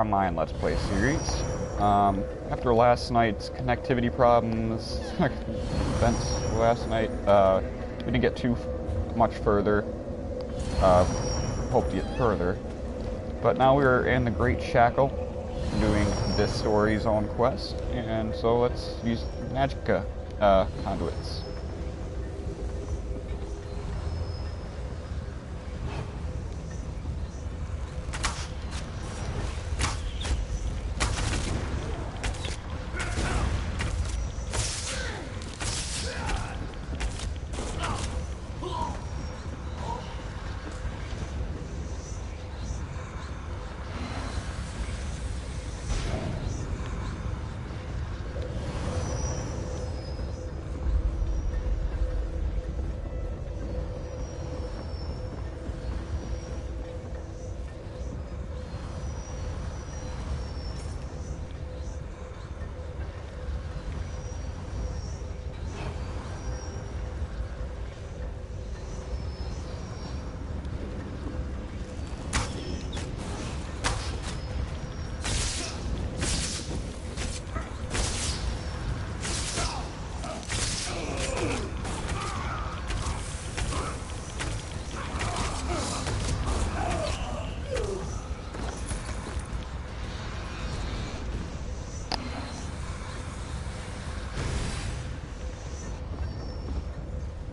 online Let's Play series. After last night's connectivity problems, events last night, we didn't get too much further. Hope to get further. But now we're in the Great Shackle, doing this story's own quest, and so let's use Magicka conduits.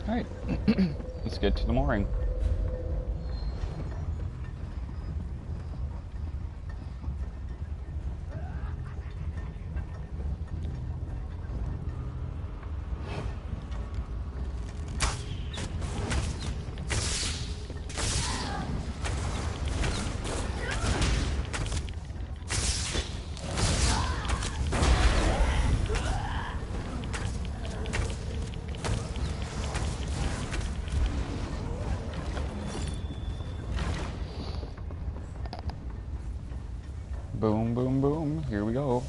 Alright, let's get to the mooring. Boom, boom, boom. Here we go.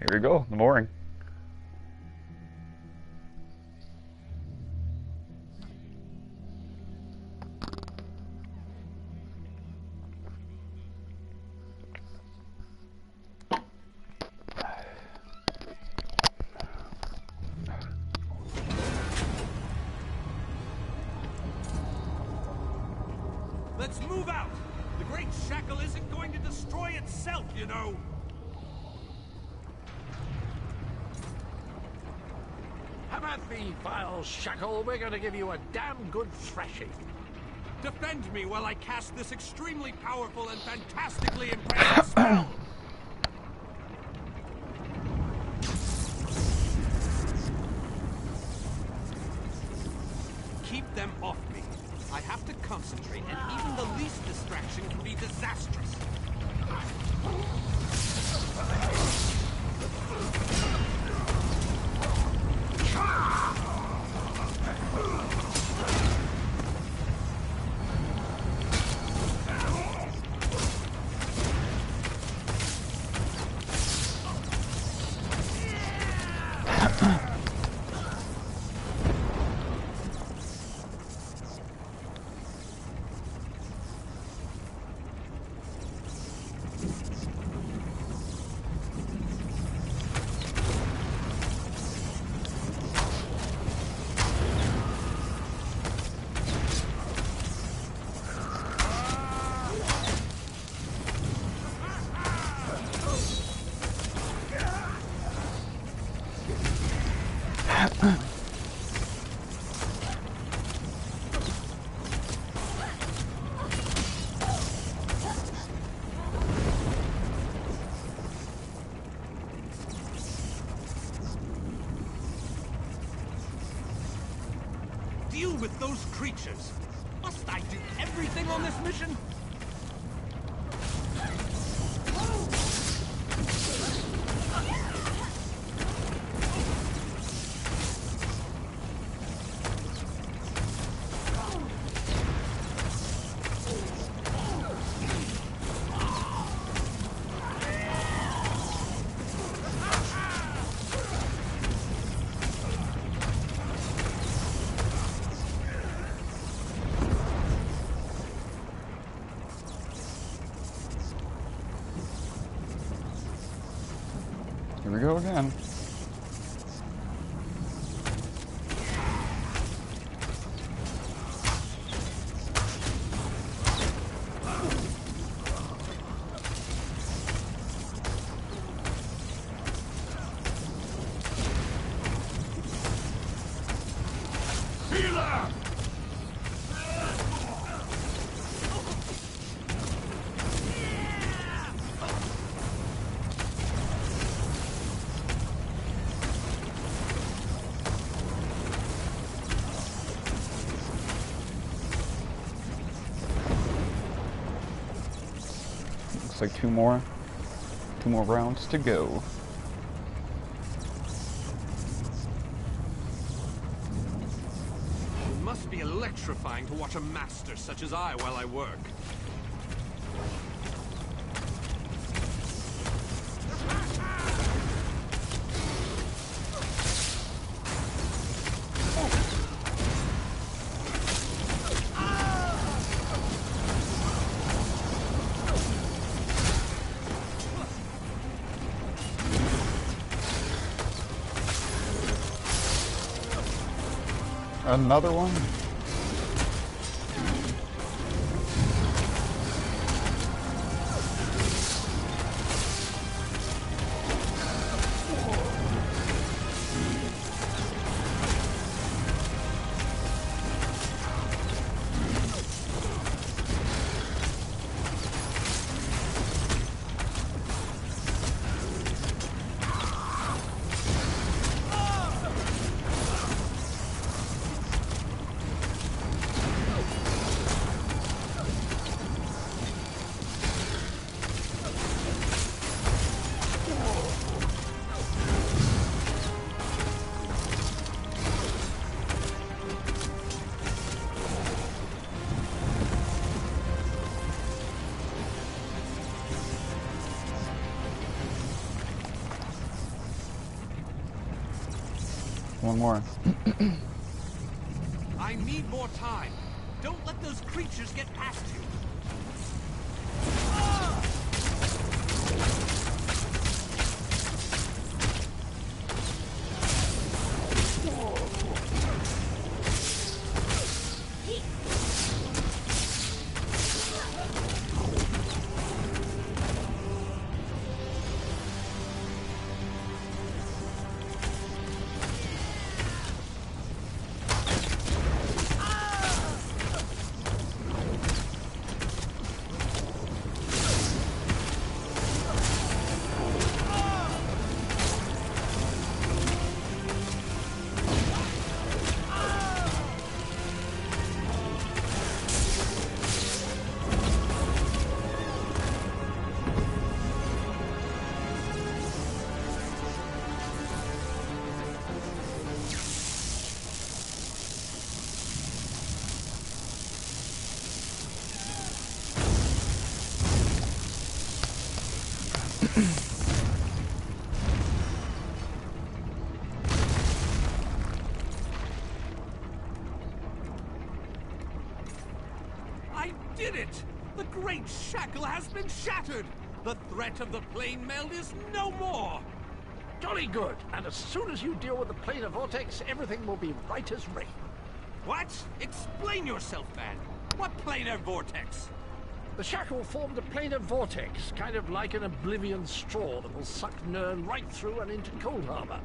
Here we go, the mooring. Let's move out! The Great Shackle isn't going to destroy itself, you know! How about the vile shackle? We're going to give you a damn good thrashing. Defend me while I cast this extremely powerful and fantastically impressive spell! Keep them off me. I have to concentrate, and even the least distraction can be disastrous. Deal with those creatures. Must I do everything on this mission? Here we go again. Looks like two more rounds to go. It must be electrifying to watch a master such as I while I work. Another one? One more. I need more time. Don't let those creatures get past you. I did it! The great shackle has been shattered! The threat of the plane meld is no more! Jolly good. And as soon as you deal with the planar vortex, everything will be right as rain. What? Explain yourself, man! What planar vortex? The shackle formed a planar vortex, kind of like an oblivion straw that will suck Nern right through and into Coldharbour.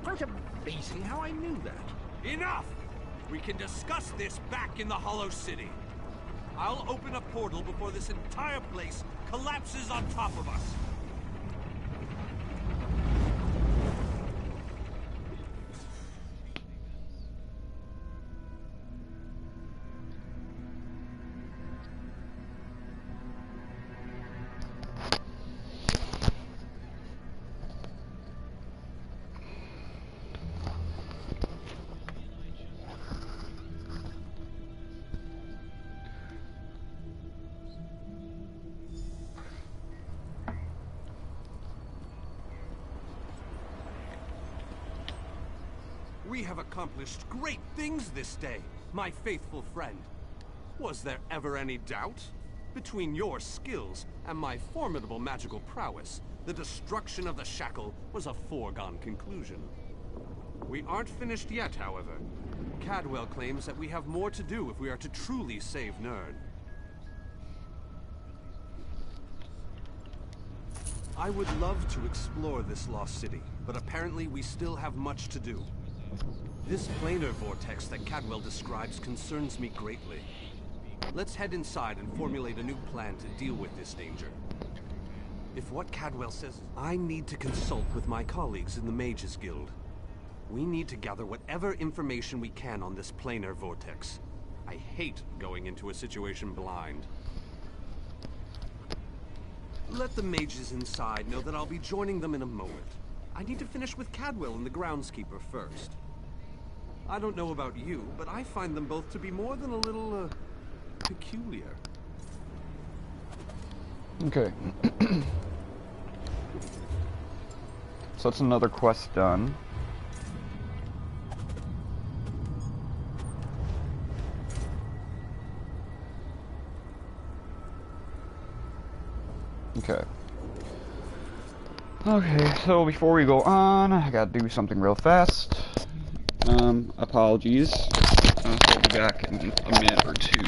Quite amazing how I knew that. Enough! We can discuss this back in the Hollow City. I'll open a portal before this entire place collapses on top of us. We have accomplished great things this day, my faithful friend. Was there ever any doubt? Between your skills and my formidable magical prowess, the destruction of the shackle was a foregone conclusion. We aren't finished yet, however. Cadwell claims that we have more to do if we are to truly save Nern. I would love to explore this lost city, but apparently we still have much to do. This planar vortex that Cadwell describes concerns me greatly. Let's head inside and formulate a new plan to deal with this danger. If what Cadwell says, I need to consult with my colleagues in the Mages Guild. We need to gather whatever information we can on this planar vortex. I hate going into a situation blind. Let the mages inside know that I'll be joining them in a moment. I need to finish with Cadwell and the groundskeeper first. I don't know about you, but I find them both to be more than a little, peculiar. Okay. So that's another quest done. Okay. Okay, so before we go on, I gotta do something real fast. Apologies. I'll be back in a minute or two.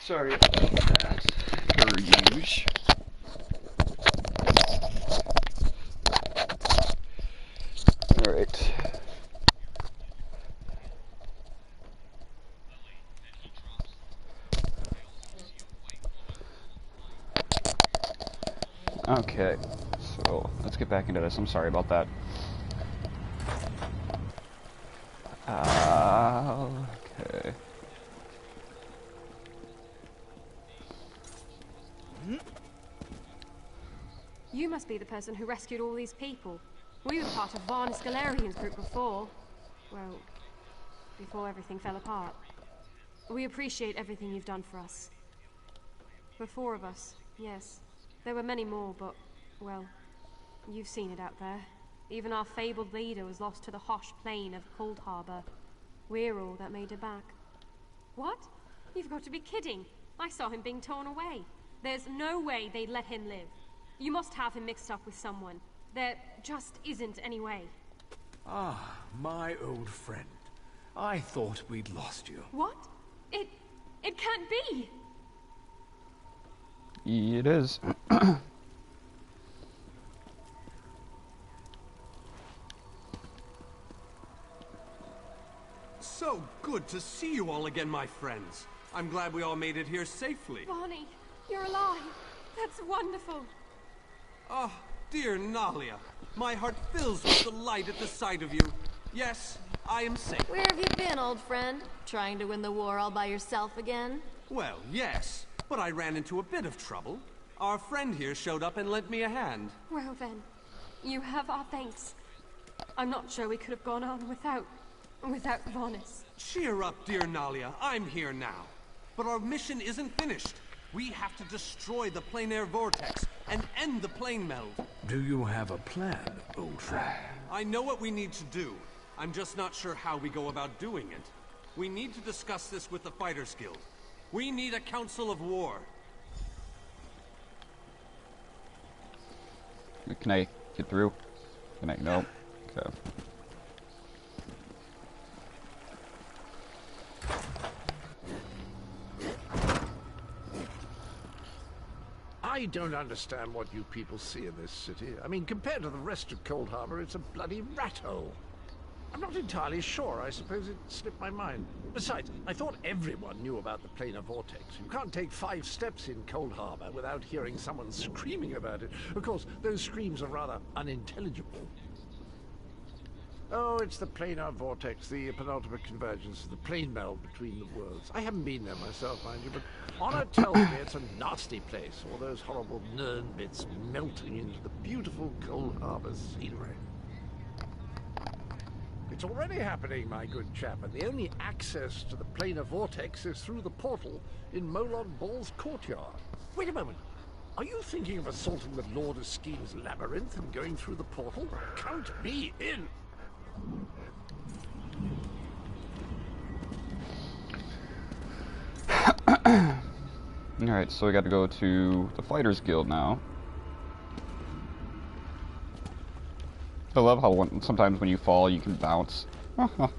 Sorry about that. Per usual. Alright. Okay, so let's get back into this. I'm sorry about that. Okay. You must be the person who rescued all these people. We were part of Varnus Galerian's group before. Well, before everything fell apart. We appreciate everything you've done for us. The four of us, yes. There were many more, but, well, you've seen it out there. Even our fabled leader was lost to the harsh plain of Coldharbour. We're all that made it back. What? You've got to be kidding. I saw him being torn away. There's no way they'd let him live. You must have him mixed up with someone. There just isn't any way. Ah, my old friend. I thought we'd lost you. What? It can't be! It is. So good to see you all again, my friends. I'm glad we all made it here safely. Barney, you're alive. That's wonderful. Oh, dear Nalia. My heart fills with delight at the sight of you. Yes, I am safe. Where have you been, old friend? Trying to win the war all by yourself again? Well, yes, but I ran into a bit of trouble. Our friend here showed up and lent me a hand. Well then, you have our thanks. I'm not sure we could have gone on without Varnus. Cheer up, dear Nalia. I'm here now. But our mission isn't finished. We have to destroy the plein air vortex and end the plane meld. Do you have a plan, old friend? I know what we need to do. I'm just not sure how we go about doing it. We need to discuss this with the Fighters Guild. We need a council of war. Can I get through? Can I? No. Okay. I don't understand what you people see in this city. I mean, compared to the rest of Coldharbour, it's a bloody rat hole. I'm not entirely sure. I suppose it slipped my mind. Besides, I thought everyone knew about the planar vortex. You can't take 5 steps in Coldharbour without hearing someone screaming about it. Of course, those screams are rather unintelligible. Oh, it's the planar vortex, the penultimate convergence, the plane meld between the worlds. I haven't been there myself, mind you, but Honor tells me it's a nasty place, all those horrible Nern bits melting into the beautiful Coldharbour scenery. It's already happening, my good chap, and the only access to the planar vortex is through the portal in Molon Ball's courtyard. Wait a moment. Are you thinking of assaulting the Lord of Scheme's labyrinth and going through the portal? Count me in! Alright, so we got to go to the Fighters Guild now. I love how sometimes when you fall you can bounce. Like a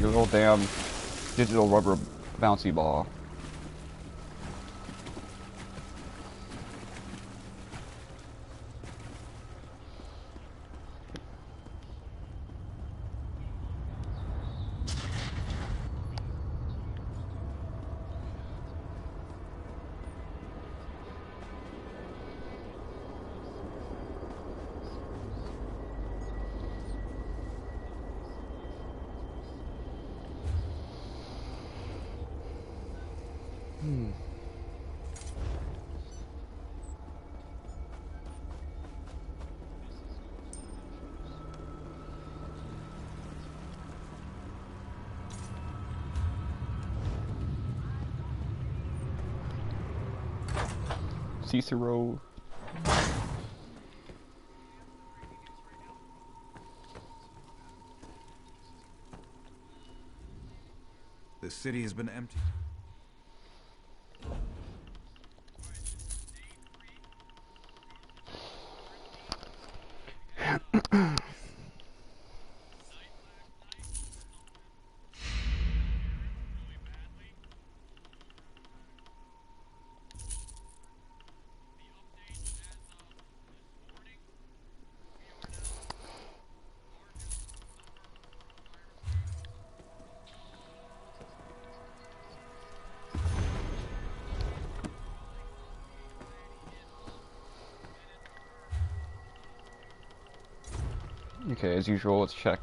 little damn digital rubber bouncy ball. Cicero. The city has been empty. Okay, as usual, let's check.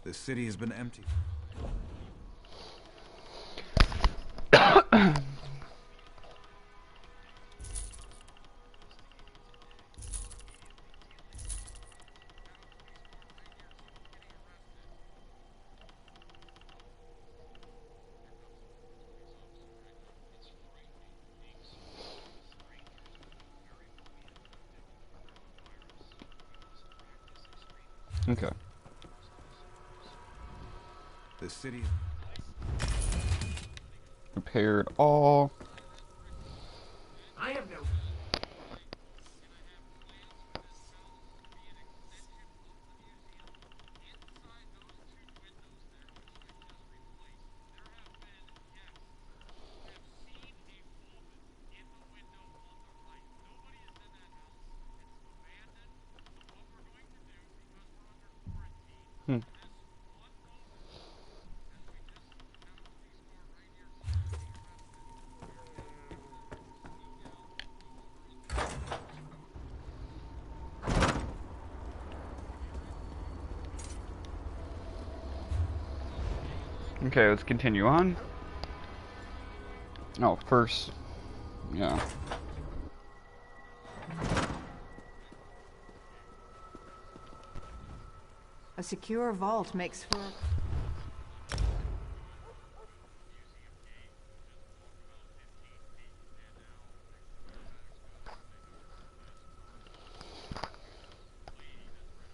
The city has been empty. Okay. The city. Repaired all. I have no... Hmm. Okay, let's continue on. Oh, first, yeah. A secure vault makes for...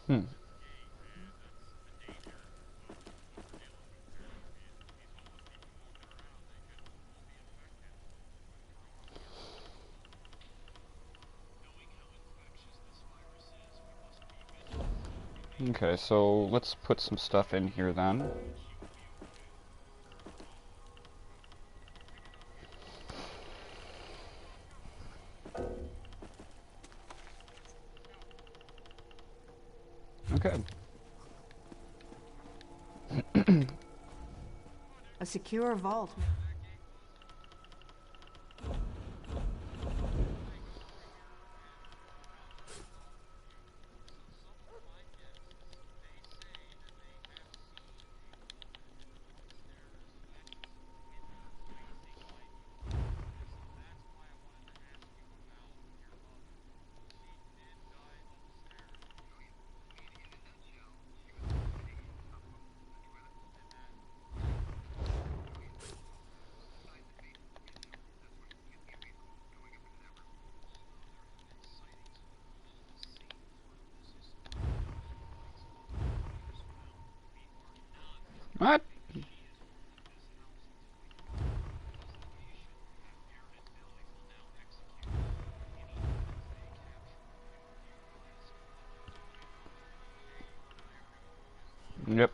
Hmm. Okay, so let's put some stuff in here then. Okay. A secure vault. What? Yep.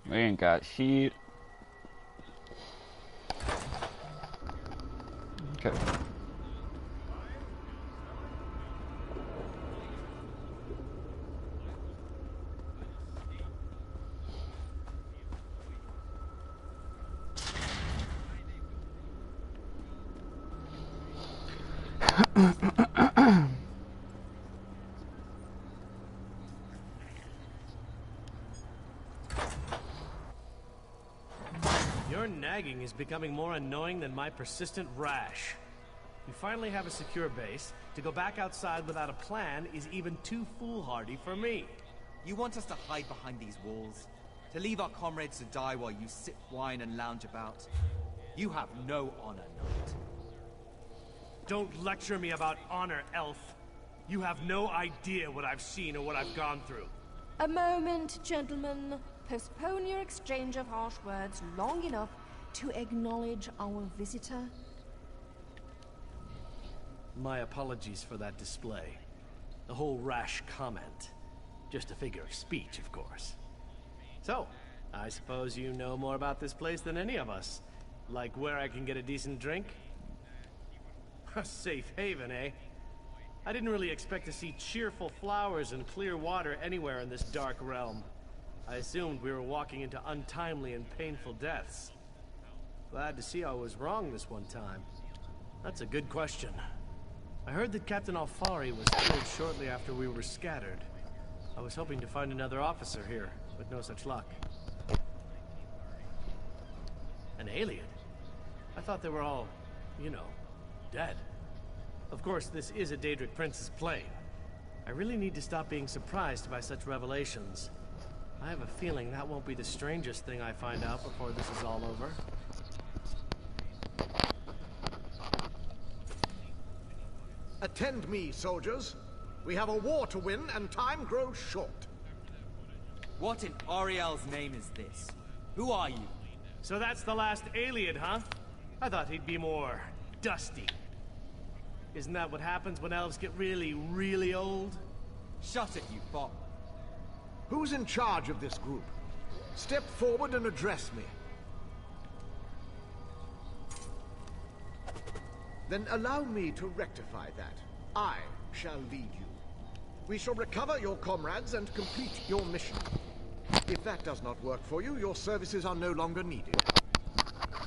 We ain't got shit. Okay. Your nagging is becoming more annoying than my persistent rash. You finally have a secure base. To go back outside without a plan is even too foolhardy for me. You want us to hide behind these walls? To leave our comrades to die while you sip wine and lounge about? You have no honor, Knight. Don't lecture me about honor, elf. You have no idea what I've seen or what I've gone through. A moment, gentlemen. Postpone your exchange of harsh words long enough to acknowledge our visitor. My apologies for that display. The whole rash comment. Just a figure of speech, of course. So, I suppose you know more about this place than any of us. Like where I can get a decent drink? A safe haven, eh? I didn't really expect to see cheerful flowers and clear water anywhere in this dark realm. I assumed we were walking into untimely and painful deaths. Glad to see I was wrong this one time. That's a good question. I heard that Captain Alfari was killed shortly after we were scattered. I was hoping to find another officer here, but no such luck. An alien? I thought they were all, you know, dead. Of course, this is a Daedric Prince's plane. I really need to stop being surprised by such revelations. I have a feeling that won't be the strangest thing I find out before this is all over. Attend me, soldiers. We have a war to win, and time grows short. What in Ariel's name is this? Who are you? So that's the last alien, huh? I thought he'd be more dusty. Isn't that what happens when elves get really, really old? Shut it, you bot. Who's in charge of this group? Step forward and address me. Then allow me to rectify that. I shall lead you. We shall recover your comrades and complete your mission. If that does not work for you, your services are no longer needed.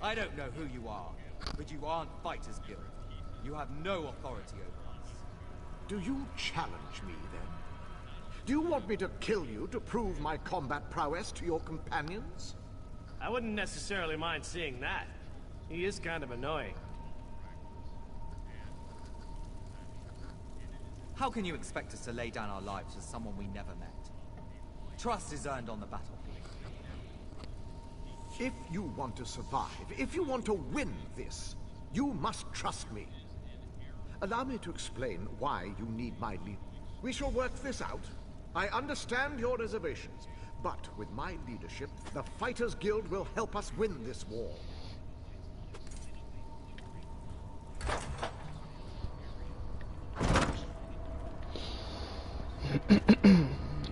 I don't know who you are, but you aren't Fighters Guild. You have no authority over us. Do you challenge me, then? Do you want me to kill you to prove my combat prowess to your companions? I wouldn't necessarily mind seeing that. He is kind of annoying. How can you expect us to lay down our lives for someone we never met? Trust is earned on the battlefield. If you want to survive, if you want to win this, you must trust me. Allow me to explain why you need my lead. We shall work this out. I understand your reservations, but with my leadership, the Fighters Guild will help us win this war.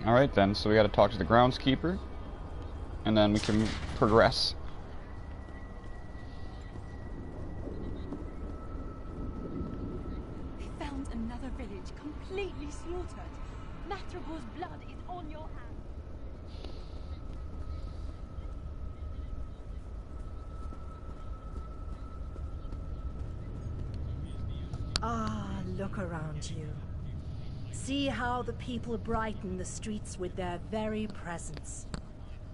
Alright then, so we gotta talk to the groundskeeper, and then we can progress. We found another village completely slaughtered. Mathrabor's blood is on your hands. Ah, look around you. See how the people brighten the streets with their very presence.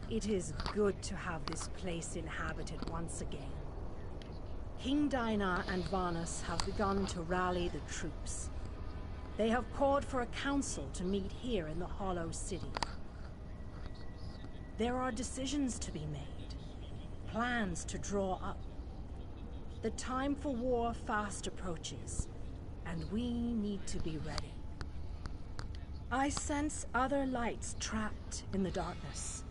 It is good to have this place inhabited once again. King Dinar and Varnus have begun to rally the troops. They have called for a council to meet here in the Hollow City. There are decisions to be made, plans to draw up. The time for war fast approaches, and we need to be ready. I sense other lights trapped in the darkness.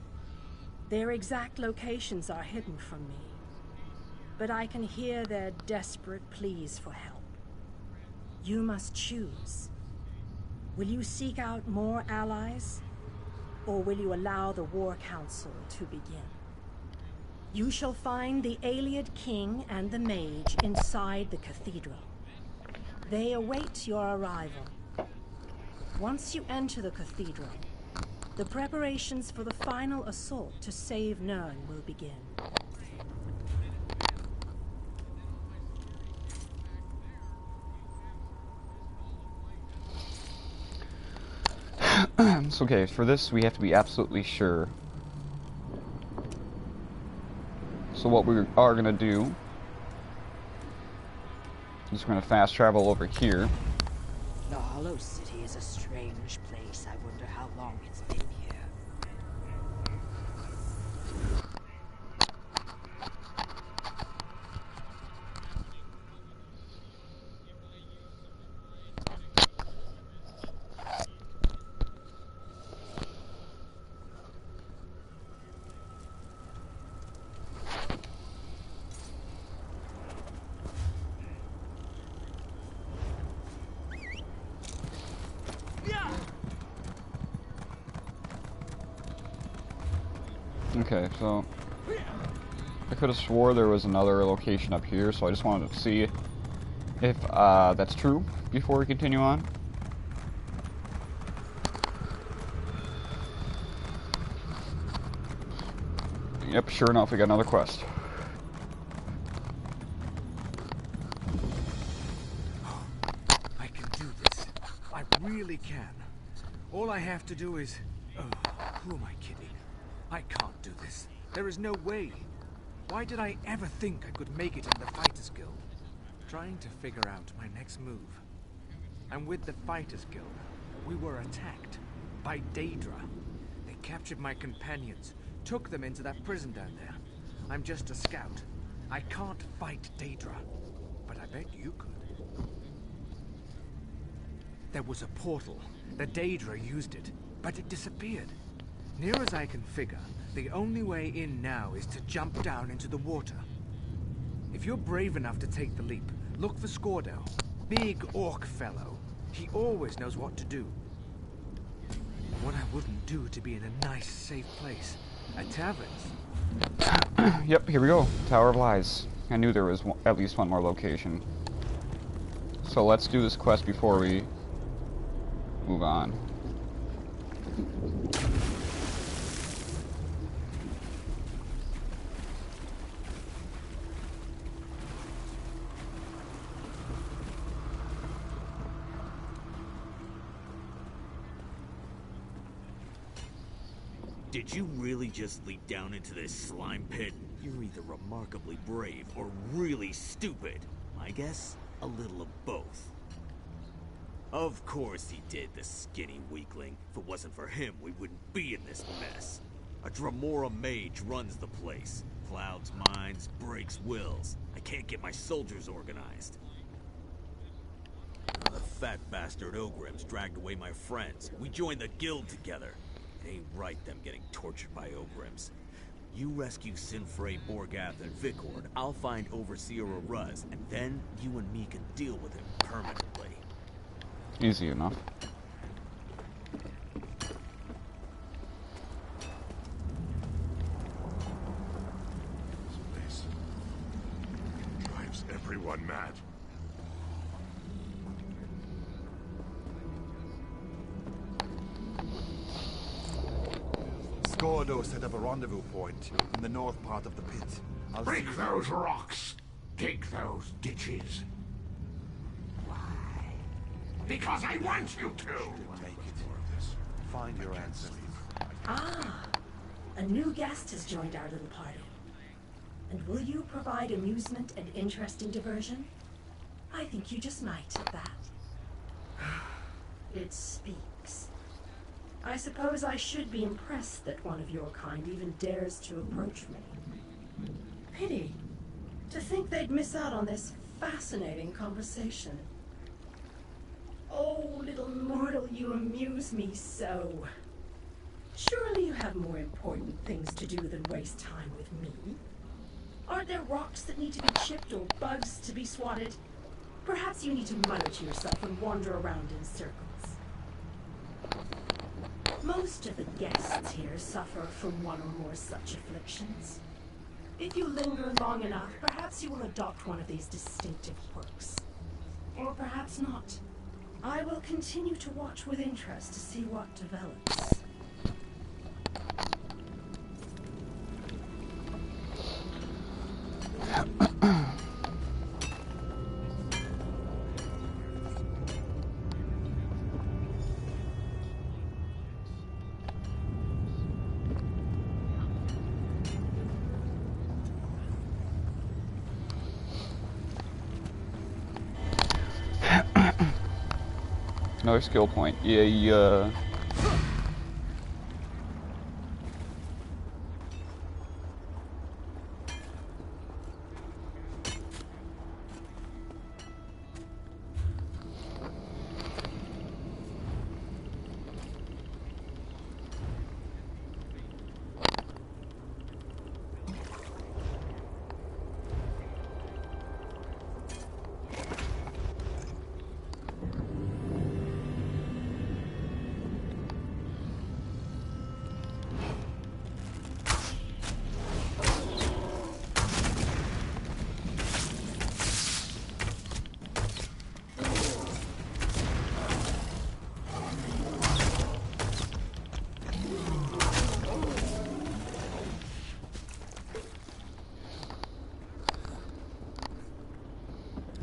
Their exact locations are hidden from me, but I can hear their desperate pleas for help. You must choose. Will you seek out more allies, or will you allow the War Council to begin? You shall find the Ayleid King and the Mage inside the cathedral. They await your arrival. Once you enter the cathedral, the preparations for the final assault to save Nirn will begin. So, okay, for this we have to be absolutely sure. So what we are going to do is we're going to fast travel over here. The Hollow City is a strange place. I wonder how long it's been here. Okay, so I could have swore there was another location up here, so I just wanted to see if that's true before we continue on. Yep, sure enough, we got another quest. I can do this. I really can. All I have to do is... Oh, who am I kidding? I can't do this. There is no way. Why did I ever think I could make it in the Fighters Guild? Trying to figure out my next move. And with the Fighters Guild, we were attacked by Daedra. They captured my companions, took them into that prison down there. I'm just a scout. I can't fight Daedra, but I bet you could. There was a portal. The Daedra used it, but it disappeared. Near as I can figure, the only way in now is to jump down into the water. If you're brave enough to take the leap, look for Scordo. Big orc fellow. He always knows what to do. What I wouldn't do to be in a nice, safe place. A tavern. Yep, here we go. Tower of Lies. I knew there was at least one more location. So let's do this quest before we move on. Did you really just leap down into this slime pit? You're either remarkably brave or really stupid. I guess a little of both. Of course he did, the skinny weakling. If it wasn't for him, we wouldn't be in this mess. A Dremora mage runs the place. Clouds minds, breaks wills. I can't get my soldiers organized. The fat bastard Ogrims dragged away my friends. We joined the guild together. It ain't right them getting tortured by Ogrims. You rescue Sinfrey, Borgath, and Vikord. I'll find Overseer Aruz, and then you and me can deal with him permanently. Easy enough. This drives everyone mad. Scordo set up a rendezvous point in the north part of the pit. Break those rocks! Dig those ditches! Why? Because I want you to! Make it. Find your answer. Ah, a new guest has joined our little party. And will you provide amusement and interesting diversion? I think you just might at that. It speaks. I suppose I should be impressed that one of your kind even dares to approach me. Pity. To think they'd miss out on this fascinating conversation. Oh, little mortal, you amuse me so. Surely you have more important things to do than waste time with me. Aren't there rocks that need to be chipped or bugs to be swatted? Perhaps you need to mutter to yourself and wander around in circles. Most of the guests here suffer from one or more such afflictions. If you linger long enough, perhaps you will adopt one of these distinctive quirks. Or perhaps not. I will continue to watch with interest to see what develops. Another skill point. Yeah.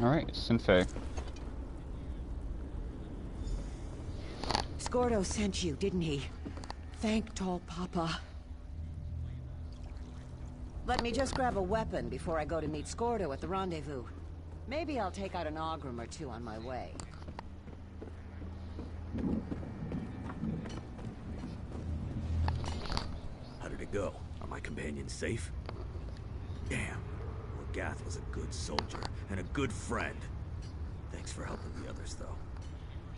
Alright, Sinfei. Scordo sent you, didn't he? Thank Tall Papa. Let me just grab a weapon before I go to meet Scordo at the rendezvous. Maybe I'll take out an Ogrim or two on my way. How did it go? Are my companions safe? Damn. Gath was a good soldier and a good friend. Thanks for helping the others, though.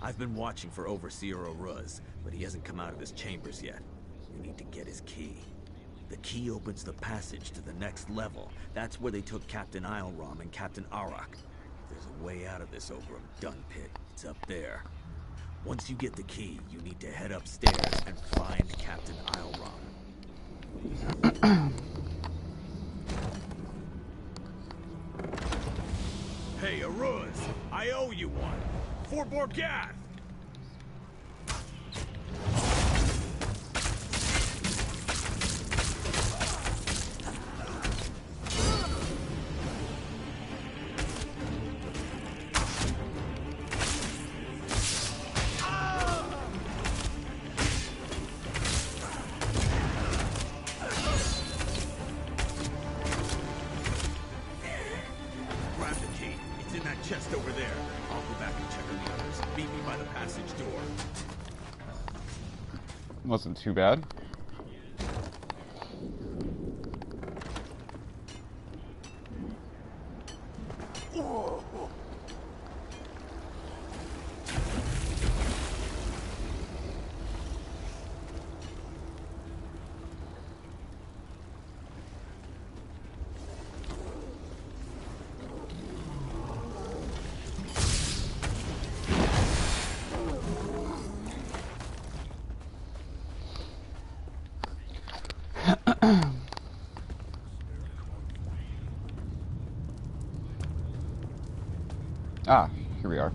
I've been watching for Overseer Oruz, but he hasn't come out of his chambers yet. We need to get his key. The key opens the passage to the next level. That's where they took Captain Isleram and Captain Arak. If there's a way out of this Ogrim dung pit, it's up there. Once you get the key, you need to head upstairs and find Captain Isleram. Hey, Oruz! I owe you one! For Borgath! Chest over there. I'll go back and check on the others. Meet me by the passage door. Wasn't too bad. Ah, here we are.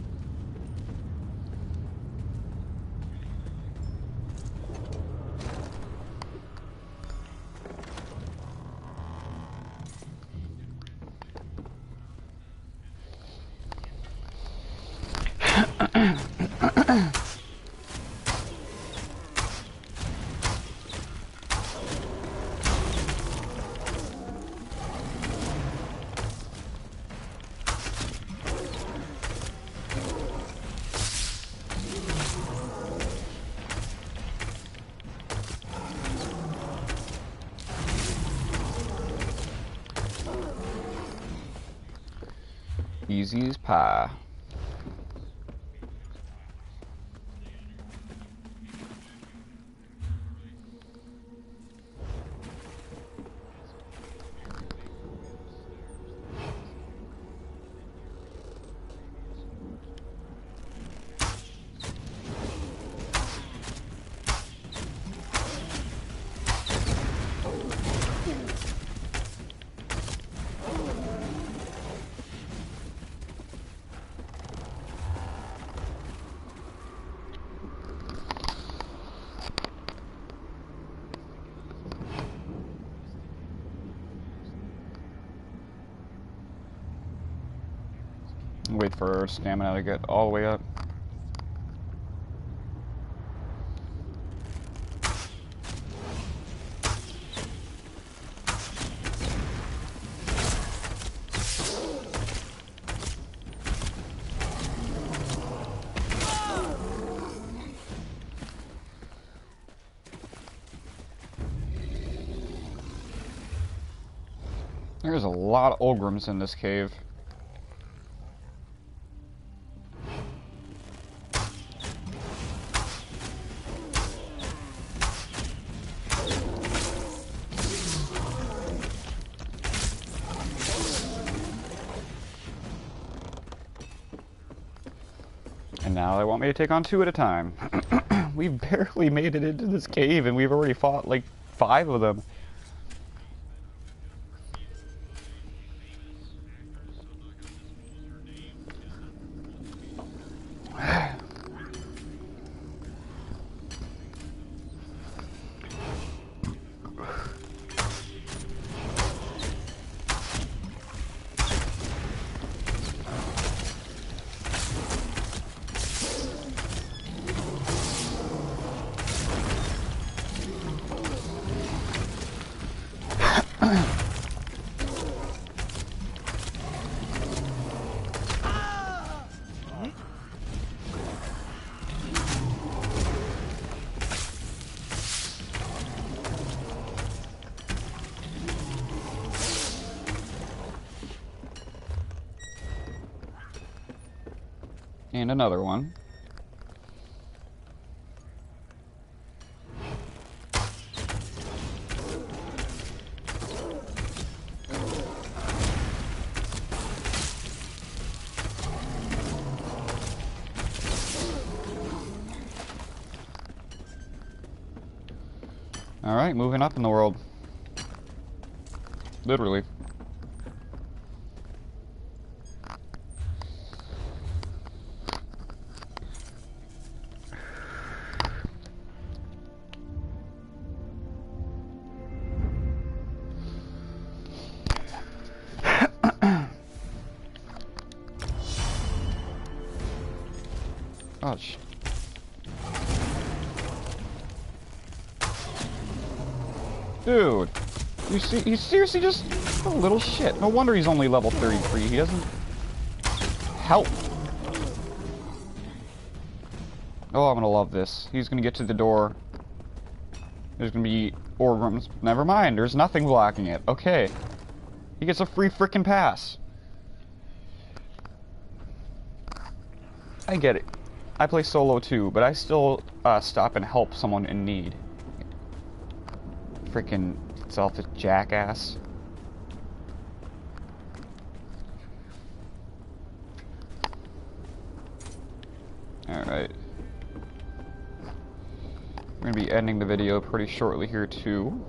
Easy as pie. Wait for stamina to get all the way up. There's a lot of Ogrims in this cave. And now they want me to take on 2 at a time. We've barely made it into this cave and we've already fought like 5 of them. And another one. Alright, moving up in the world. Literally. Gosh. Dude, you see, he's seriously just a little shit. No wonder he's only level 33. He doesn't help. Oh, I'm gonna love this. He's gonna get to the door. There's gonna be orb rooms. Never mind, there's nothing blocking it. Okay. He gets a free frickin' pass. I get it. I play solo too, but I still stop and help someone in need. Freaking selfish jackass. Alright. We're gonna be ending the video pretty shortly here too.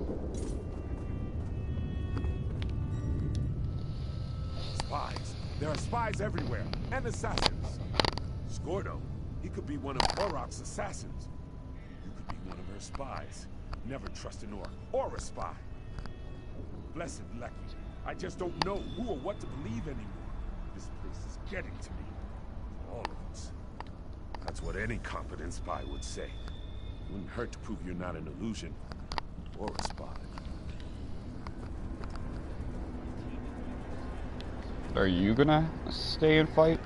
Spies. There are spies everywhere, and assassins. Scordo, he could be one of Oroc's assassins. You could be one of her spies. Never trust an orc or a spy. Blessed lucky. I just don't know who or what to believe anymore. This place is getting to me. All of us. That's what any competent spy would say. Wouldn't hurt to prove you're not an illusion or a spy. Are you gonna stay and fight?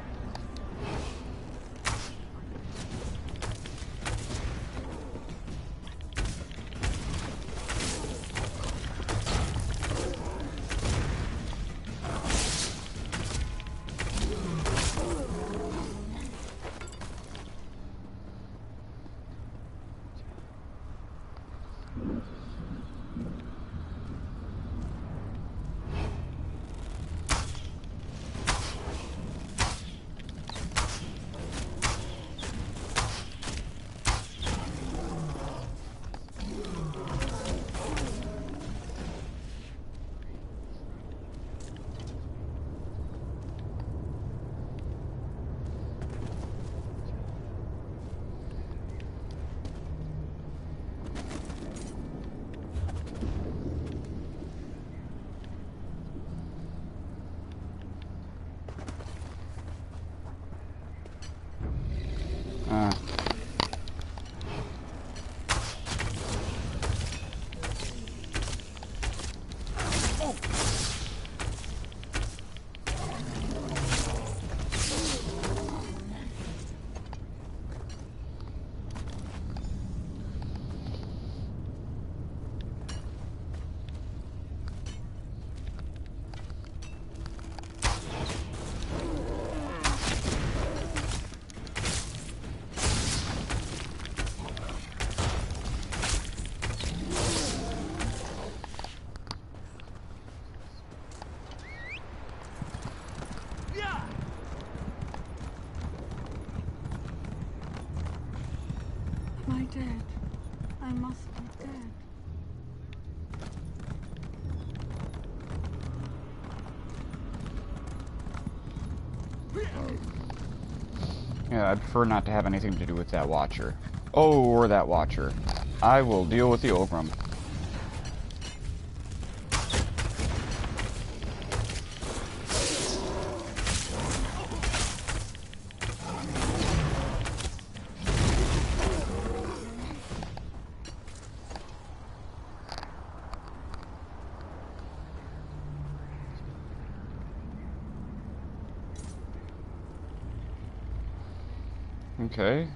Am I dead? I must be dead. Yeah, I'd prefer not to have anything to do with that watcher. Oh, or that watcher. I will deal with the Ogrum. Okay.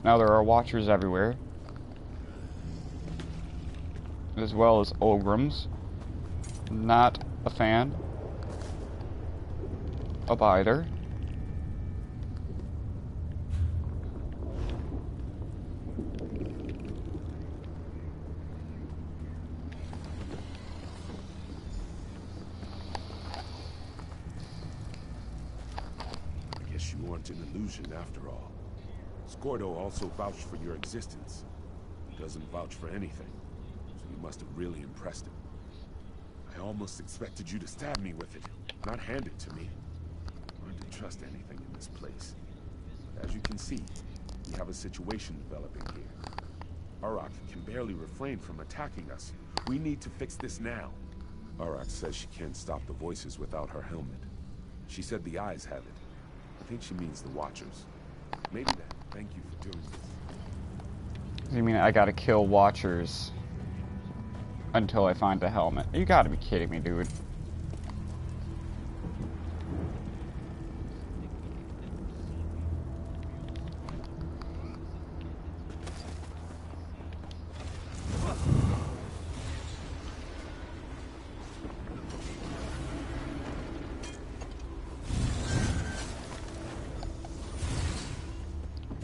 Now there are watchers everywhere, as well as Ogrims. Not a fan of either. I guess you weren't an illusion after all. Scordo also vouched for your existence. He doesn't vouch for anything, so you must have really impressed him. I almost expected you to stab me with it, not hand it to me. Hard to trust anything in this place. But as you can see, we have a situation developing here. Arak can barely refrain from attacking us. We need to fix this now. Arak says she can't stop the voices without her helmet. She said the eyes have it. I think she means the Watchers. Maybe that. Thank you for doing this. You mean I gotta kill watchers until I find the helmet? You gotta be kidding me, dude.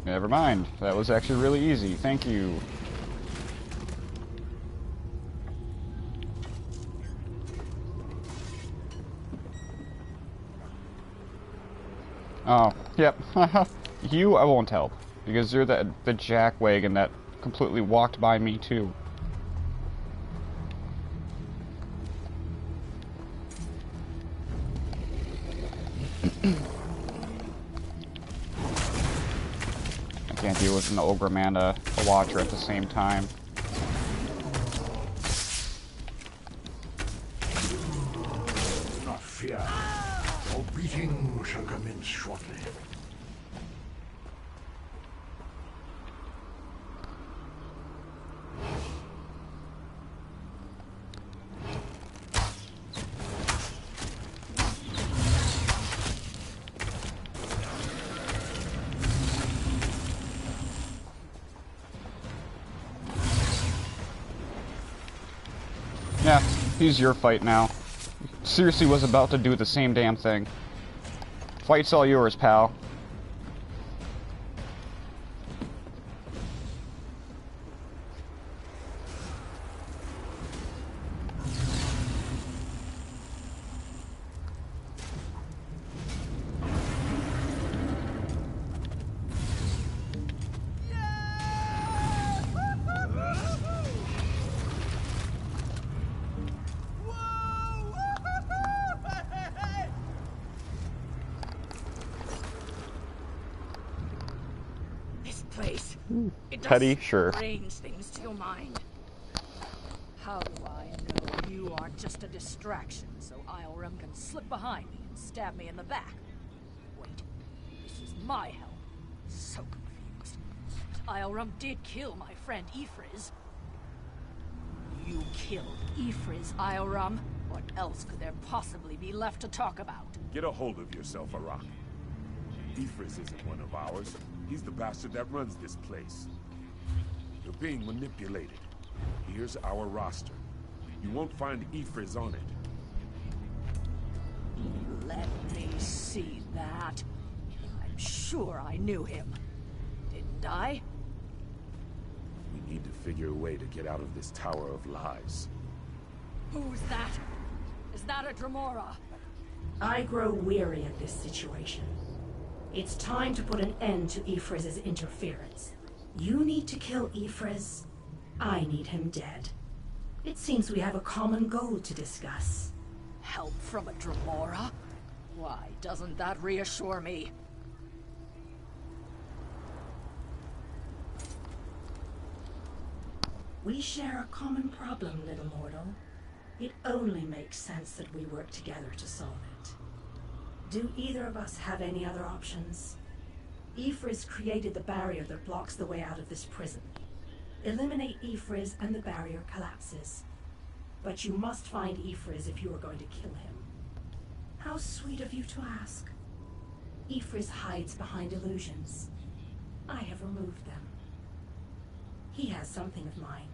Never mind. That was actually really easy. Thank you. Oh, yep. You, I won't help. Because you're the jackwagon that completely walked by me, too. I can't deal with an ogre and a watcher at the same time. Not fear. Our beating shall commence shortly. Yeah, he's your fight now. Seriously was about to do the same damn thing. Fight's all yours, pal. Place. It does Petty, sure. strange things to your mind. How do I know you aren't just a distraction so Islerim can slip behind me and stab me in the back? Wait, this is my help. So confused. Islerim did kill my friend Ifriz. You killed Ifriz, Islerim. What else could there possibly be left to talk about? Get a hold of yourself, Arak. Ifriz isn't one of ours. He's the bastard that runs this place. You're being manipulated. Here's our roster. You won't find Ifriz on it. Let me see that. I'm sure I knew him. Didn't I? We need to figure a way to get out of this tower of lies. Who's that? Is that a Dremora? I grow weary of this situation. It's time to put an end to Ifriz's interference. You need to kill Ifriz. I need him dead. It seems we have a common goal to discuss. Help from a Dremora? Why, doesn't that reassure me? We share a common problem, little mortal. It only makes sense that we work together to solve it. Do either of us have any other options? Ifriz created the barrier that blocks the way out of this prison. Eliminate Ifriz and the barrier collapses. But you must find Ifriz if you are going to kill him. How sweet of you to ask. Ifris hides behind illusions. I have removed them. He has something of mine.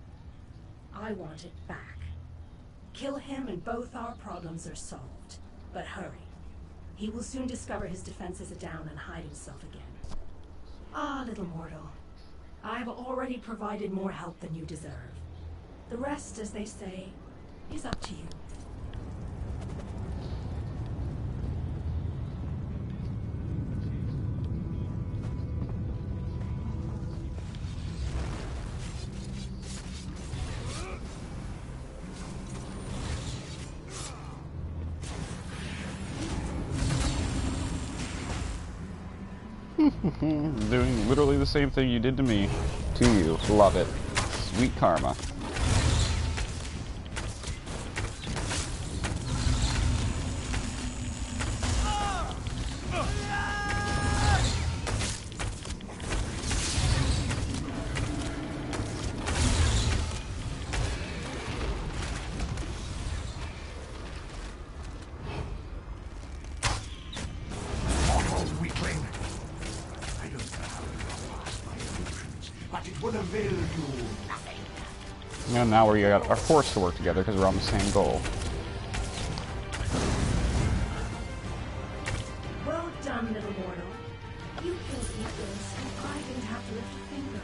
I want it back. Kill him and both our problems are solved. But hurry. He will soon discover his defenses are down and hide himself again. Ah, little mortal. I've already provided more help than you deserve. The rest, as they say, is up to you. Doing literally the same thing you did to me. To you. Love it. Sweet karma. And now we are forced to work together because we're on the same goal. Well done, little mortal. You killed Ifris, and I didn't have to lift a finger.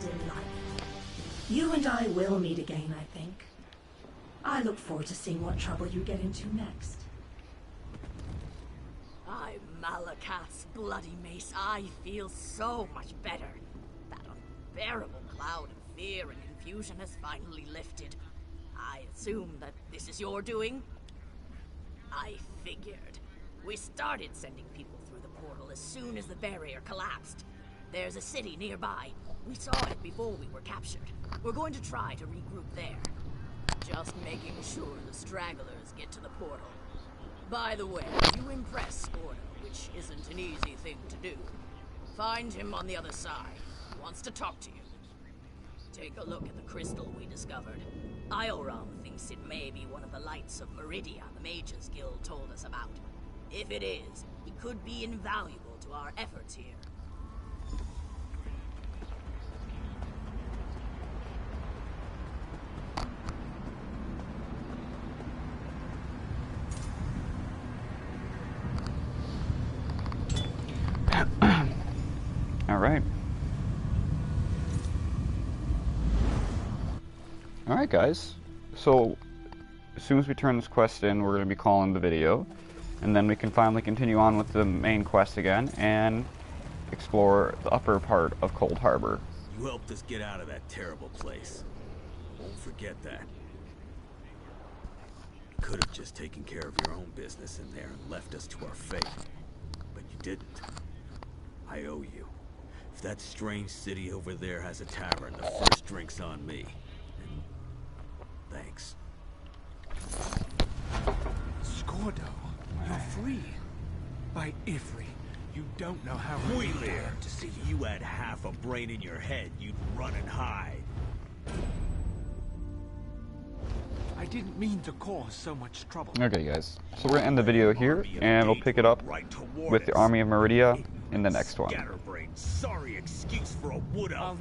Delightful. You and I will meet again, I think. I look forward to seeing what trouble you get into next. I'm Malakath's bloody mace. I feel so much better. That unbearable cloud of fear and confusion has finally lifted. I assume that this is your doing? I figured. We started sending people through the portal as soon as the barrier collapsed. There's a city nearby. We saw it before we were captured. We're going to try to regroup there. Just making sure the stragglers get to the portal. By the way, you impress Scordo, which isn't an easy thing to do. Find him on the other side. He wants to talk to you. Take a look at the crystal we discovered. Ioram thinks it may be one of the lights of Meridia the Mages Guild told us about. If it is, it could be invaluable to our efforts here. Alright. Alright guys, so as soon as we turn this quest in, we're going to be calling the video, and then we can finally continue on with the main quest again and explore the upper part of Coldharbour. You helped us get out of that terrible place. Won't forget that. You could have just taken care of your own business in there and left us to our fate. But you didn't. I owe you. If that strange city over there has a tavern, the first drink's on me. And thanks. Scordo, you're free. By Ifri, you don't know how We relieved I there. am to see If you had half a brain in your head, you'd run and hide. I didn't mean to cause so much trouble. Okay guys, so we're going to end the video here, and we'll pick it up with the Army of Meridia in the next one. Scatterbrain, sorry excuse for a wood elf.